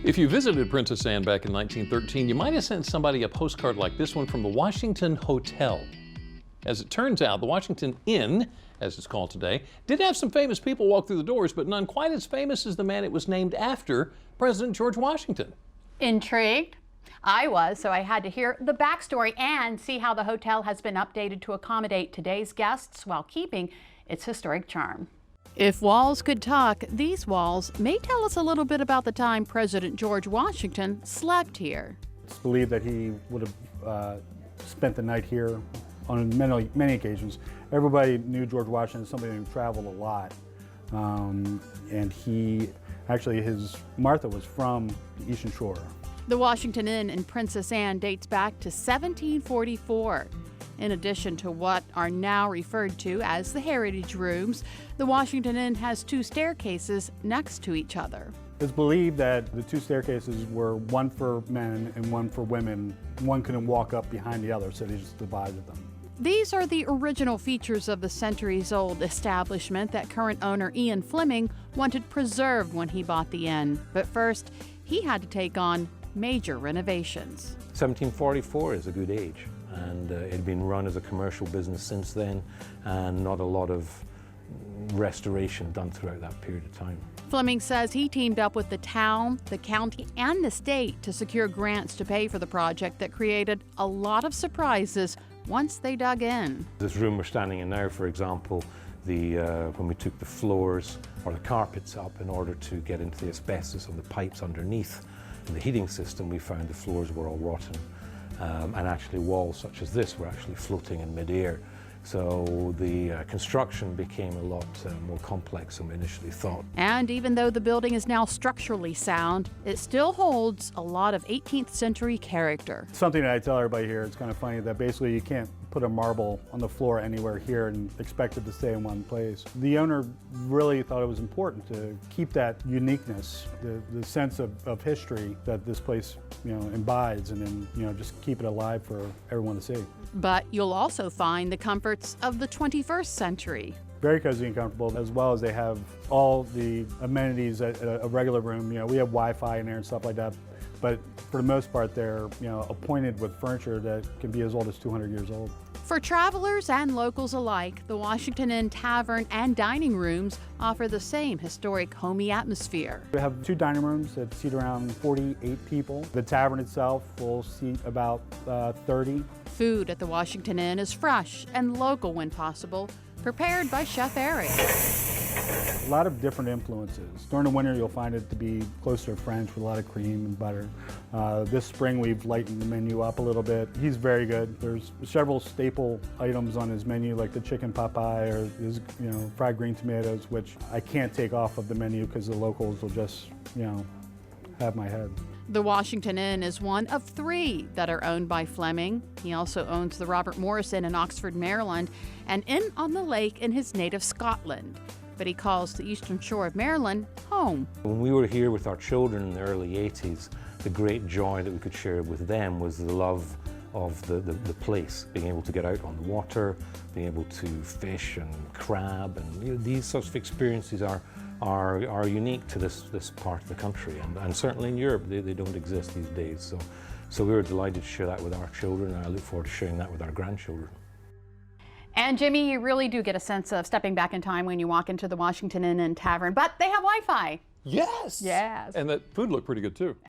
If you visited Princess Anne back in 1913, you might have sent somebody a postcard like this one from the Washington Hotel. As it turns out, the Washington Inn, as it's called today, did have some famous people walk through the doors, but none quite as famous as the man it was named after, President George Washington. Intrigued? I was, so I had to hear the backstory and see how the hotel has been updated to accommodate today's guests while keeping its historic charm. If walls could talk, these walls may tell us a little bit about the time President George Washington slept here. It's believed that he would have spent the night here on many occasions. Everybody knew George Washington as somebody who traveled a lot. And Martha was from the Eastern Shore. The Washington Inn in Princess Anne dates back to 1744. In addition to what are now referred to as the Heritage Rooms, the Washington Inn has two staircases next to each other. It's believed that the two staircases were one for men and one for women. One couldn't walk up behind the other, so they just divided them. These are the original features of the centuries-old establishment that current owner Ian Fleming wanted preserved when he bought the inn. But first, he had to take on major renovations. 1744 is a good age, and it had been run as a commercial business since then, and not a lot of restoration done throughout that period of time. Fleming says he teamed up with the town, the county, and the state to secure grants to pay for the project that created a lot of surprises once they dug in. This room we're standing in now, for example, when we took the floors or the carpets up in order to get into the asbestos of the pipes underneath in the heating system, we found the floors were all rotten. And actually walls such as this were actually floating in midair. So the construction became a lot more complex than we initially thought. And even though the building is now structurally sound, it still holds a lot of 18th century character. Something that I tell everybody here, it's kind of funny that basically you can't put a marble on the floor anywhere here and expect it to stay in one place. The owner really thought it was important to keep that uniqueness, the sense of history that this place, imbibes, and then, just keep it alive for everyone to see. But you'll also find the comforts of the 21st century. Very cozy and comfortable, as well as they have all the amenities at a regular room. We have Wi-Fi in there and stuff like that. But for the most part, they're appointed with furniture that can be as old as 200 years old. For travelers and locals alike, the Washington Inn Tavern and dining rooms offer the same historic, homey atmosphere. We have two dining rooms that seat around 48 people. The tavern itself will seat about 30. Food at the Washington Inn is fresh and local when possible, prepared by Chef Eric. A lot of different influences. During the winter, you'll find it to be closer to French with a lot of cream and butter. This spring, we've lightened the menu up a little bit. He's very good. There's several staple items on his menu, like the chicken pot pie or his, fried green tomatoes, which I can't take off of the menu because the locals will just, have my head. The Washington Inn is one of 3 that are owned by Fleming. He also owns the Robert Morris Inn in Oxford, Maryland, and Inn on the Lake in his native Scotland. But he calls the Eastern Shore of Maryland home. When we were here with our children in the early 80s, the great joy that we could share with them was the love of the place, being able to get out on the water, being able to fish and crab, and these sorts of experiences are unique to this part of the country, and certainly in Europe they don't exist these days. So we were delighted to share that with our children, and I look forward to sharing that with our grandchildren. And Jimmy, you really do get a sense of stepping back in time when you walk into the Washington Inn and Tavern, but they have Wi-Fi. Yes! Yes. And that food looked pretty good too.